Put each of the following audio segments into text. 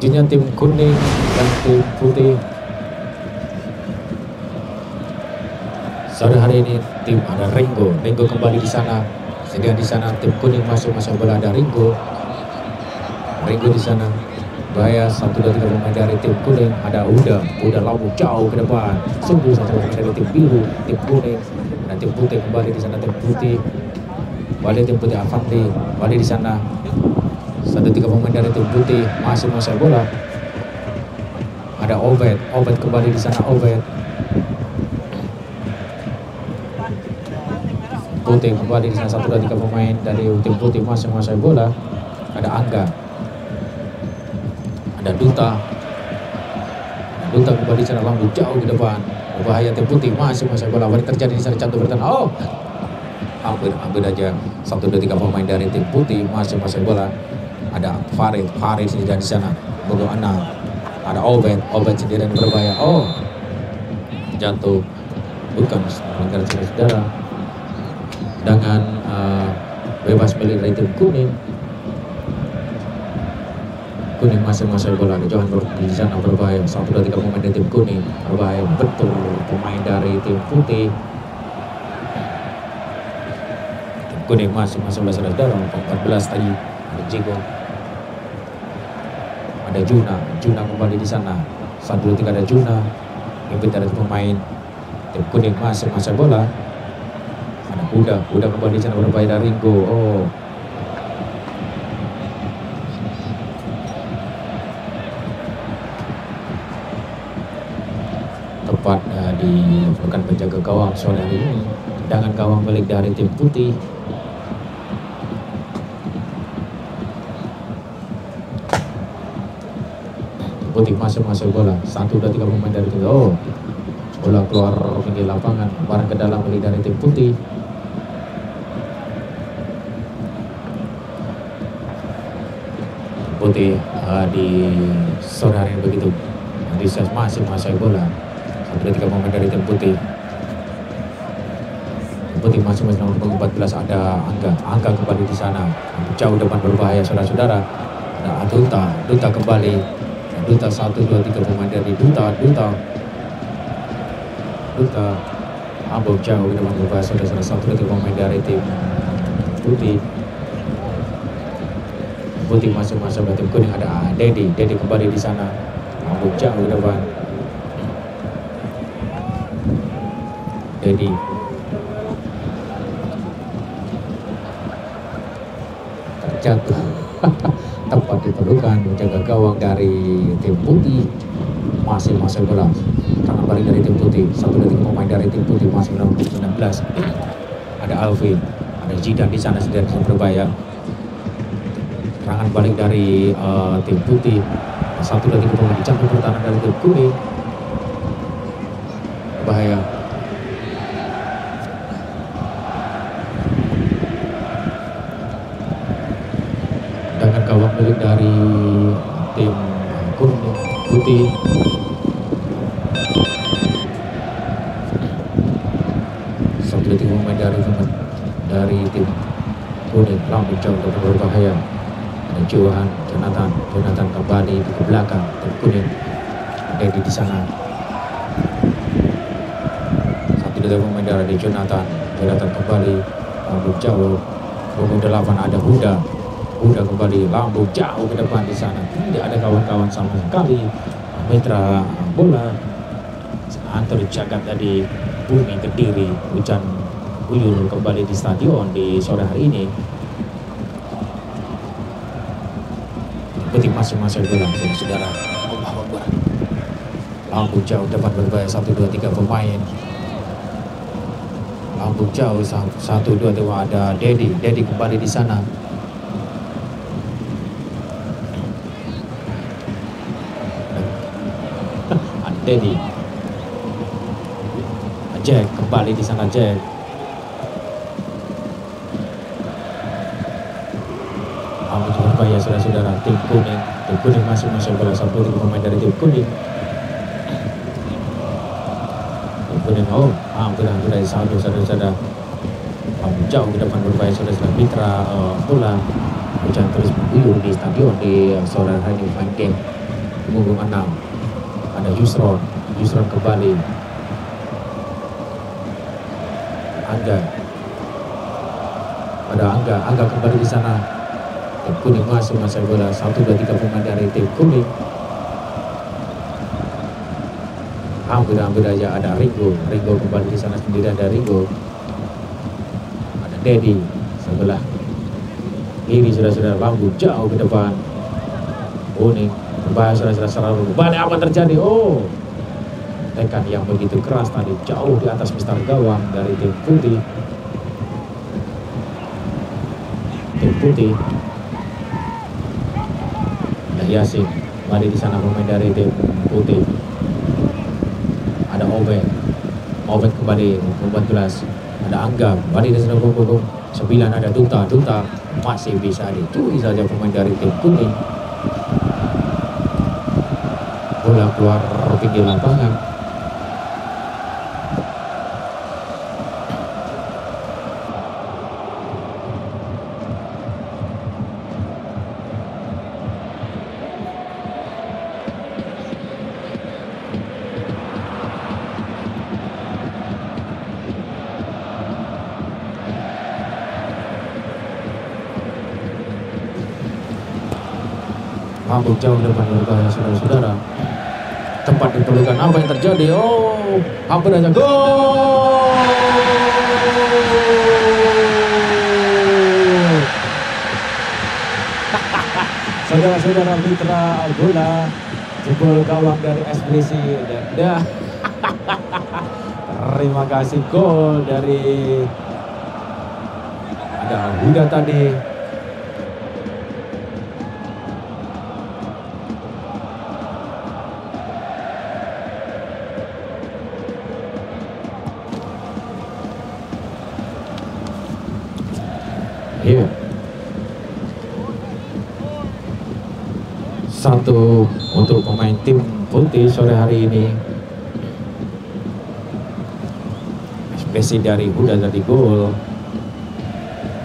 Selanjutnya tim kuning dan tim putih. Sore hari ini tim ada Ringo kembali di sana. Sedang di sana tim kuning masuk bola, ada Ringo di sana. Bahaya 1, 2, 3 pemain dari tim kuning. Ada udah lambung jauh ke depan. Sungguh saja pemain dari tim biru, tim kuning dan tim putih kembali di sana. Tim putih balik, tim putih Avanti balik di sana. 1, 3 pemain dari tim putih masih bola. Ada Obed kembali di sana. Obed putih kembali di sana. 1, 2, 3 pemain dari tim putih masih bola. Ada Angga, ada Duta kembali di sana, lambung jauh ke depan. Berbahaya, tim putih masih bola. Balik terjadi di sana, jatuh bertahan. Oh, ambil aja. 1, 2, 3 pemain dari tim putih masih bola. Ada Farid di sana. Bogo Ana. Ada Obed sendirian berbahaya. Oh, jatuh. Bukan melanggar saudara. Dengan bebas milih dari tim kuning masih bola. Ada Johan di sana berbahaya. 1, 2, 3 pemain dari tim kuning berbahaya betul. Pemain dari tim putih, tim kuning masih saudara. 14 tadi ada Jigo, ada Juna kembali di sana. 1, 2, 3 ada Juna. Yang dari pemain tim kuning masih bola. Ada Udah kembali di sana berbahaya dari Ringo. Oh, tepat di bukan penjaga gawang sore hari ini. Tendangan gawang milik dari tim putih. Putih masuk bola. 1, 2, 3 pemain dari tim. Oh, bola keluar pinggir lapangan, barang ke dalam milik dari tim putih. Putih di sore hari ini begitu. Nanti masih bola. 1, 2, 3 pemain dari tim putih. Putih masih nomor 14 ada Angga kembali di sana. Jauh depan berbahaya saudara-saudara. Ada Duta kembali. Duta 1, 2, 3 pemain dari Duta. Ambil jauh depan berbahaya saudara-saudara. 1, 2, 3 pemain dari tim putih. Putih masuk tim kuning. Ada Dedi kembali di sana. Ambil jauh depan. Dedi terjatuh. Tepat diperlukan menjaga gawang dari tim putih. Masih bola. Tangan balik dari tim putih. 1, 2, 3 pemain dari tim putih masih nomor 19. Ada Alvin, ada Jidan di sana sedang berbahaya. Serangan balik dari tim putih. 1, 2, 3 pemain dicampur pertahanan dari tim kuning. Bahaya. Dengan gawang milik dari tim kuning putih. Satu tim pemain dari tim kuning lambung jauh dan berbahaya. Ada Jonathan kembali ke belakang tim kuning. Dedi di sana. 1, 2 pemain dari Jonathan kembali lambung jauh. Pukul 8 ada Huda kembali lambung jauh ke depan di sana. Tidak ada kawan-kawan sama sekali. Mitra bola antar jagat tadi bumi Kediri. Hujan guyur kembali di stadion di sore hari ini. Putih masuk bola saudara. Lambung jauh depan berbahaya. 1, 2, 3 pemain. Lambung jauh 1, 2, 3 ada Dedi kembali di sana. Dedi. Jack kembali di sana. Jack lambung berbahaya saudara-saudara. Tim kuning masuk bola. 1, 2, 3 pemain dari tim kuning. Benar saudara-saudara. Jauh ke depan berbahaya saudara-saudara. Mitra bola hujan terus mengguyur di stadion di sore hari ini. Main game punggung 6 ada Yusron kembali, Angga kembali di sana. Tim kuning masuk menguasai bola. 1, 2, 3 pemain dari tim kuning. Hampir aja ada Ringo kembali di sana sendiri, ada Ringo. Ada Dedi sebelah kiri, sudah lampu jauh ke depan. Kuning berbahaya, sudah selalu balik. Apa terjadi? Oh, tekan yang begitu keras tadi, jauh di atas mistar gawang dari tim putih. Ada Yasin kembali di sana, pemain dari tim putih. Ada Oben kembali membuat gelas. Ada Angga kembali di sana, punggung 9 ada Duta masih bisa dicuri saja pemain dari tim kuning. Bola keluar pinggir lapangan. Mampu jauh depan berbahaya, saudara-saudara. Tempat diperlukan. Apa yang terjadi? Oh, hampir aja gol. Saudara-saudara, mitra bola jebol gawang dari SBC dan terima kasih, gol dari ada Huda tadi. Iya. 1 untuk pemain tim putih sore hari ini. Spesi dari Huda tadi gol.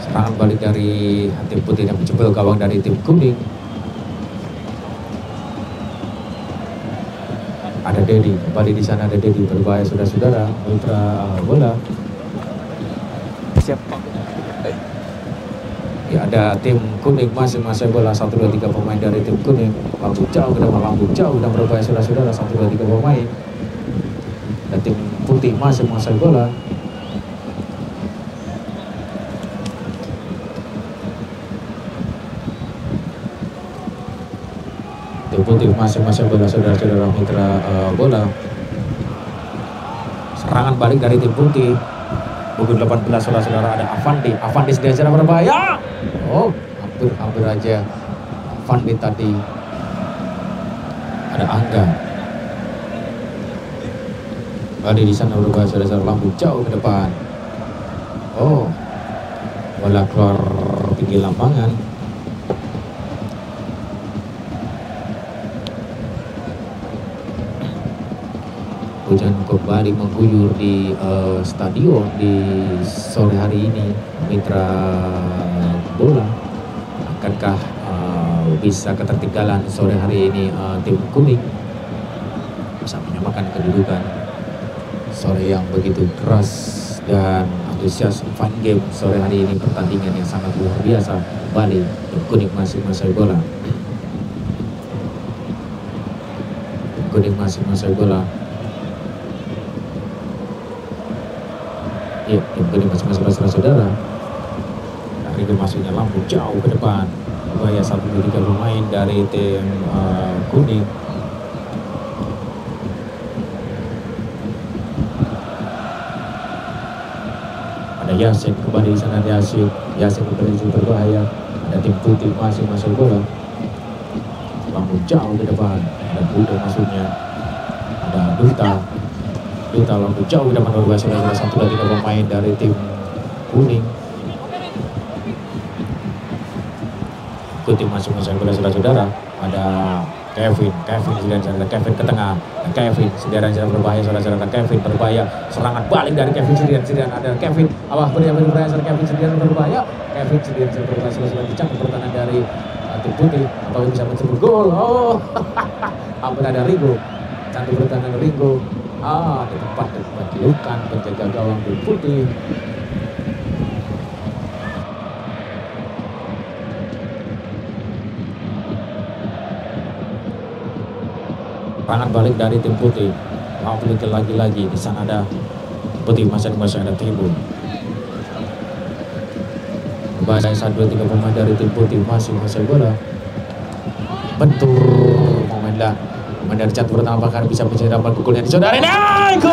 Serangan balik dari tim putih yang menjebol gawang dari tim kuning. Ada Dedi kembali di sana, ada Dedi berbahaya, saudara-saudara, mitra bola. Siap. Ya, ada tim kuning masih bola. 1, 2, 3 pemain dari tim kuning. Lampu jauh dan berbahaya, saudara-saudara. 1, 2, 3 pemain. Dan tim putih masih bola. Tim putih masih bola, saudara-saudara, mitra bola. Serangan balik dari tim putih. Pukul 18, saudara-saudara, ada Avandi sedang secara berbahaya. Oh, hampir aja Avandi tadi. Ada Angga kembali di sana berbahaya, saudara-saudara, lampu jauh ke depan. Oh, bola keluar pinggir lapangan. Hujan kembali mengguyur di stadion di sore hari ini, mitra bola. Akankah bisa ketertinggalan sore hari ini tim kuning bisa menyamakan kedudukan? Sore yang begitu keras dan antusias, fun game sore hari ini, pertandingan yang sangat luar biasa. Kembali tim kuning masih bola. Tim kuning masih bola. Ya, tim kuning masih saudara. Hari ini masuknya lampu jauh ke depan. Bahaya, 1, 2, 3 pemain dari tim kuning. Ada Yasin kembali di sana, Yasin kembali di berbahaya. Ada tim putih masih bola. Lampu jauh ke depan. Ada Budo masuknya. Ada Duta lampu jauh ke depan berbahaya, saudara. 1, 2, 3 pemain dari tim kuning. Tim masuk bola, saudara-saudara. Ada Kevin ke tengah. Kevin sendirian berbahaya, saudara-saudara. Kevin berbahaya, serangan balik dari Kevin sendirian. Ada Kevin berbahaya, Kevin sendirian berbahaya, saudara-saudara. Dicampur pertahanan dari tim putih. Apakah bisa mencetak gol? Oh, hampir ada Ringo. Cantik pertahanan Ringo. Di tempat pelukan penjaga gawang tim putih. Serangan balik dari tim putih. Pelukan lagi-lagi. Di sana ada putih, masih ada tribun. Bahasa 1-2-3 pemain dari tim putih masih bola. Bentur pemain dari cat pertama bahkan bisa menjadi dapat pukulnya di saudara ini. Gol!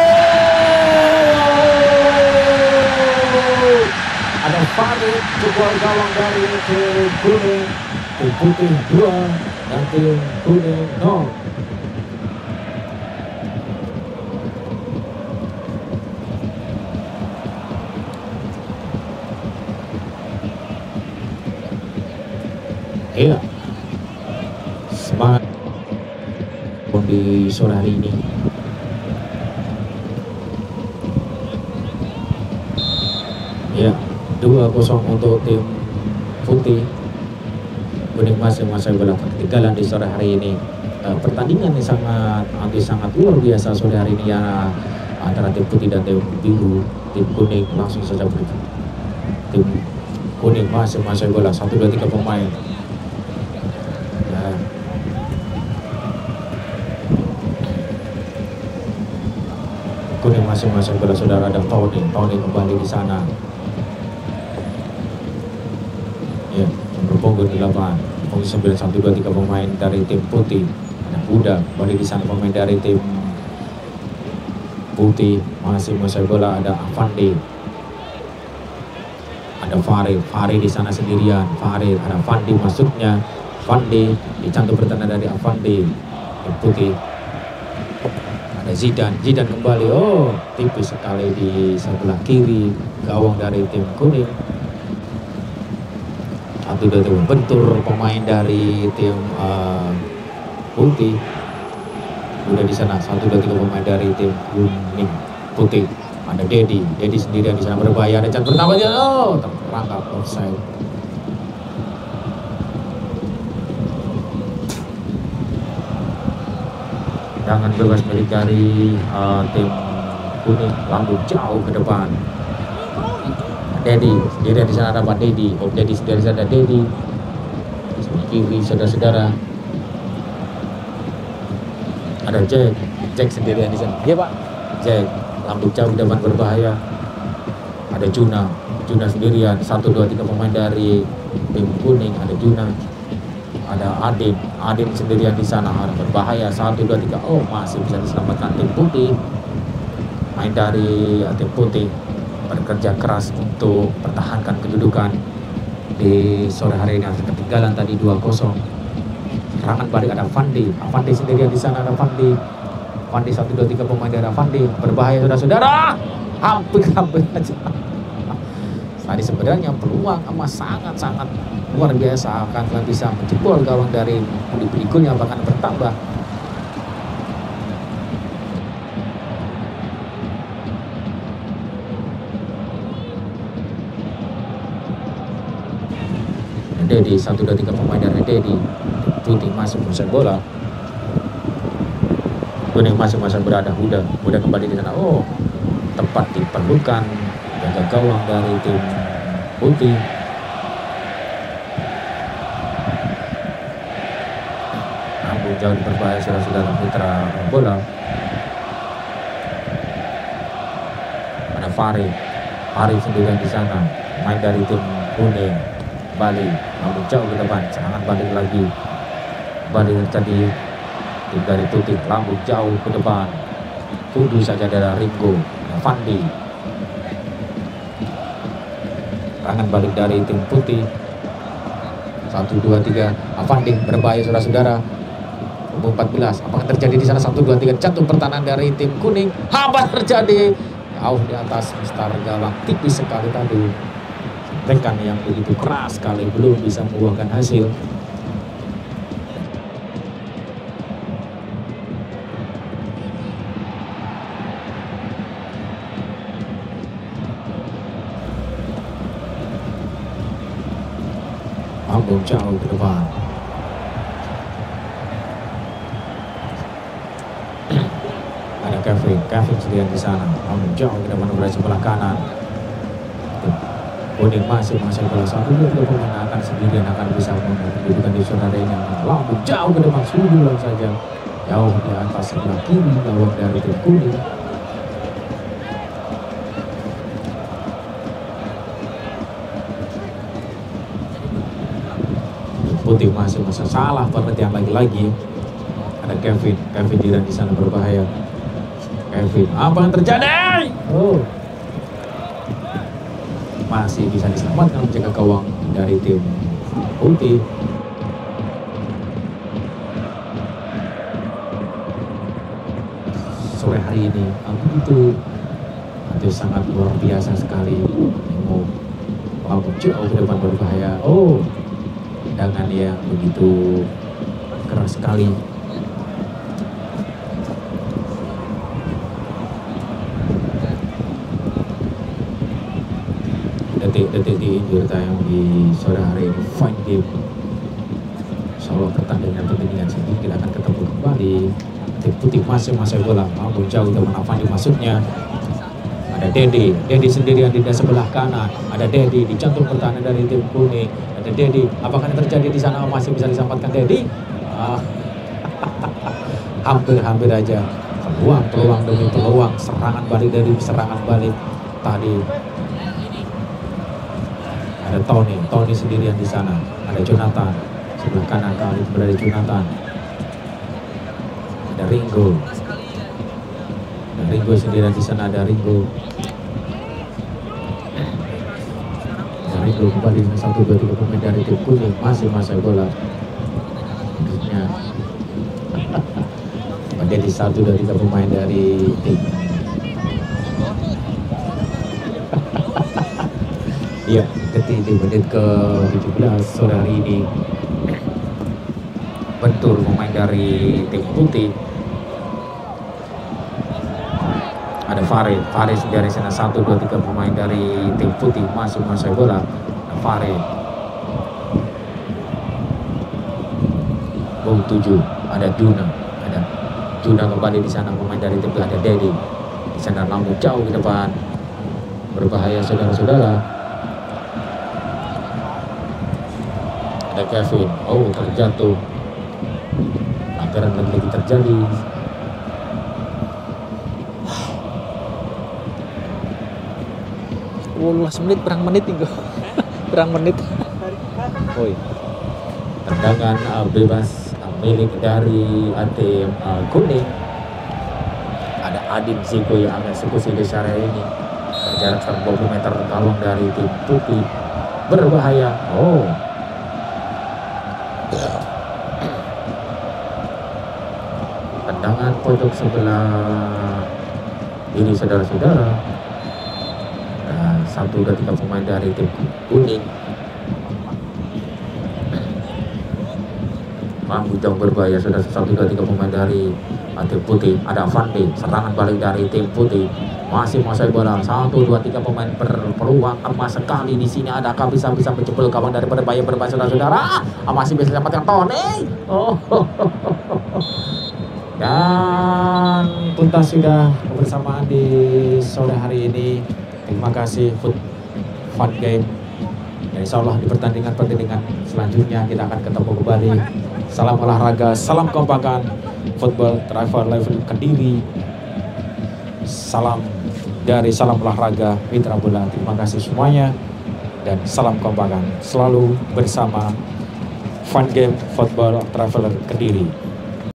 Ada Farid jebol gawang dari tim kuning. Tim putih 2 dan tim kuning 0. Iya, semangat di sore hari ini. Ya, 2-0 untuk tim putih. Kuning masih bola ketinggalan di sore hari ini. Pertandingan ini sangat luar biasa sore hari ini ya, antara tim putih dan tim biru. Tim kuning langsung saja berikut. Tim kuning masih bola 1-2-3 pemain. Kuning masing bola saudara. Ada Tony kembali di sana. Ya, berpunggung 8. Posisi 9 1-2-3 pemain dari tim putih. Ada Buda kembali di sana pemain dari tim putih masih bola. Ada Avandi. Ada Farid di sana sendirian. Farid, ada Avandi masuknya. Avandi dicantum pertahanan dari Avandi. Tim putih. Ada Zidane kembali. Oh, tipis sekali di sebelah kiri gawang dari tim kuning. 1-2 bentur pemain dari tim putih. Udah di sana 1-2-3 pemain dari tim kuning putih. Ada Dedi sendirian di sana berbahaya. Ada chance pertama dia. Oh, terperangkap offside. Tangan bebas milik dari tim kuning, lambung jauh ke depan. Dedi sendirian di sana, ada Pak Dedi. Dedi sendirian di sana, ada Dedi. Sebelah kiri saudara-saudara. Ada Jack sendirian di sana. Iya Pak. Jack lambung jauh ke depan berbahaya. Ada Juna sendirian. 1-2-3 pemain dari tim kuning. Ada Juna. Ada Adin sendirian di sana, berbahaya. 1-2-3. Oh, masih bisa diselamatkan tim putih. Main dari tim putih bekerja keras untuk pertahankan kedudukan di sore hari ini. Ketinggalan tadi 2-0. Serangan balik ada Avandi sendirian di sana. Ada Avandi 1-2-3 pemain dari Avandi, berbahaya saudara-saudara. Hampir aja. Tadi sebenarnya peluang emas sangat luar biasa, akan bisa menjebol gawang dari berikutnya, bahkan bertambah. Dedi 1-2-3 pemain dari Dedi. Putih masuk menguasai bola. Kuning masih berada. Udah kembali di sana. Oh, tepat diperlukan jaga gawang dari tim putih. Namun jauh berbahaya saudara-saudara mitra bola. Ada Farid sendirian di sana, main dari tim kuning. Balik, namun jauh ke depan, serangan balik lagi. Balik tadi tim dari putih, lambung jauh ke depan. Tuju saja dari Ringo, Avandi. Serangan balik dari tim putih. 1-2-3, Avandi berbahaya saudara-saudara. Umur 14, apakah terjadi di sana? 1-2-3, jatuh pertahanan dari tim kuning. Apa terjadi? Jauh di atas Mister gawang, tipis sekali tadi. Rekan yang begitu keras sekali, belum bisa membuahkan hasil. Lambung jauh ke depan. Kevin sendirian di sana, namun jauh ke depan dari sebelah kanan. Kuning masih bola 1-2 pemain akan sendirian akan bisa mendudukan di zona renya, namun jauh ke depan sudah saja jauh di atas sebelah kiri lawan dari tim kuning. Putih masih salah pengertian lagi-lagi. Ada Kevin di sana berbahaya. Kevin, apa yang terjadi? Oh, masih bisa diselamatkan menjaga gawang dari tim putih. Sore hari ini itu sangat luar biasa sekali. Mau jauh ke depan berbahaya. Oh, dengan yang begitu keras sekali. Detik-detik di injury time di sore hari ini, fine game. Insyaallah pertandingan sendiri kita akan ketemu kembali. Tim putih masih bola, mampu jauh teman Afandi masuknya. Ada Dedi sendirian di sebelah kanan. Ada Dedi di jantung pertahanan dari tim kuning. Ada Dedi, apakah yang terjadi di sana? Masih bisa diselamatkan Dedi? Hampir aja. Peluang demi peluang, serangan balik tadi. Ada Tony sendirian di sana. Ada Jonathan sebelah kanan, kali berada Jonathan. Ada Ringo sendirian di sana. Ada Ringo kembali dengan 1-2-3 pemain dari tim kuning masih bola. Menjadi 1-2-3 pemain dari tim. Iya, di menit ke-17 sore hari ini. Bentur pemain dari tim putih. Ada Farid dari sana. 1-2-3 pemain dari tim putih masih bola. Farid. 7 ada Juna kembali di sana, pemain dari tim. Ada Dedi di sana, namun jauh ke depan berbahaya saudara-saudara. Ada Kevin, terjatuh. Anggaran lagi terjadi. Menit perang menit tinggal. Perang menit. Tendangan bebas milik dari tim kuning. Ada Adin Ziko yang akan eksekusi di area ini. Berjarak 120 meter gawang dari tim putih. Berbahaya. Tendangan pojok sebelah ini saudara-saudara. 1-2-3 pemain dari tim kuning mampu jauh berbahaya. Sudah 1-2-3 pemain dari tim putih. Ada Fandi, serangan balik dari tim putih masih bola. 1-2-3 pemain berpeluang emas sekali di sini. Adakah bisa menjebol gawang dari berbahaya saudara-saudara? Masih bisa dapatkan Tony. Dan tuntas sudah kebersamaan di sore hari ini. Terima kasih Fun Game. Ya, insya Allah di pertandingan selanjutnya kita akan ketemu kembali. Salam olahraga, salam kompakan Football Travel Live Kediri. Salam dari Salam Olahraga Mitra Bola. Terima kasih semuanya dan salam kompakan selalu bersama Fun Game Football Traveler Kediri.